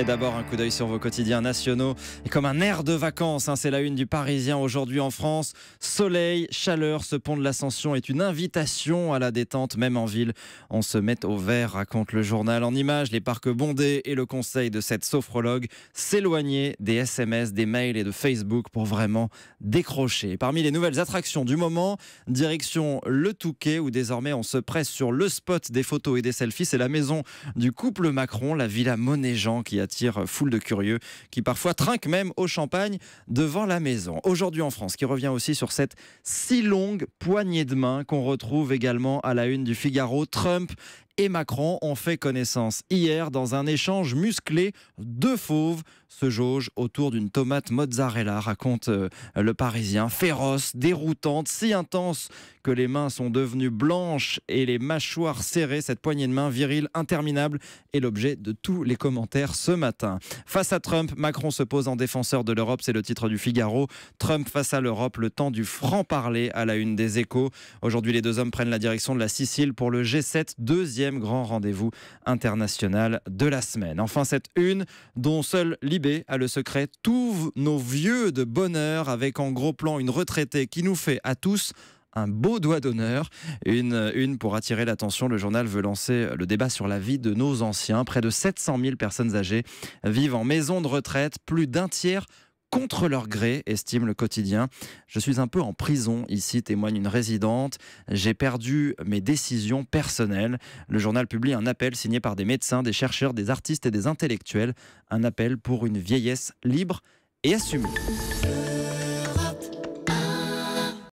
Et d'abord, un coup d'œil sur vos quotidiens nationaux. Et comme un air de vacances, c'est la une du Parisien aujourd'hui en France. Soleil, chaleur, ce pont de l'Ascension est une invitation à la détente, même en ville. On se met au vert, raconte le journal. En images, les parcs bondés et le conseil de cette sophrologue, s'éloigner des SMS, des mails et de Facebook pour vraiment décrocher. Parmi les nouvelles attractions du moment, direction le Touquet, où désormais on se presse sur le spot des photos et des selfies. C'est la maison du couple Macron, la Villa Monet-Jean, qui attire foule de curieux, qui parfois trinquent même au champagne devant la maison. Aujourd'hui en France, qui revient aussi sur cette si longue poignée de main qu'on retrouve également à la une du Figaro. Trump et Macron ont fait connaissance hier dans un échange musclé. Deux fauves se jaugent autour d'une tomate mozzarella, raconte le Parisien. Féroce, déroutante, si intense que les mains sont devenues blanches et les mâchoires serrées. Cette poignée de main virile interminable est l'objet de tous les commentaires ce matin. Face à Trump, Macron se pose en défenseur de l'Europe, c'est le titre du Figaro. Trump face à l'Europe, le temps du franc-parler à la une des Échos. Aujourd'hui, les deux hommes prennent la direction de la Sicile pour le G7, deuxième grand rendez-vous international de la semaine. Enfin, cette une dont seul Libé a le secret, tous nos vieux de bonheur, avec en gros plan une retraitée qui nous fait à tous un beau doigt d'honneur. Une pour attirer l'attention. Le journal veut lancer le débat sur la vie de nos anciens. Près de 700 000 personnes âgées vivent en maison de retraite, plus d'un tiers contre leur gré, estime le quotidien. Je suis un peu en prison ici, témoigne une résidente. J'ai perdu mes décisions personnelles. Le journal publie un appel signé par des médecins, des chercheurs, des artistes et des intellectuels. Un appel pour une vieillesse libre et assumée.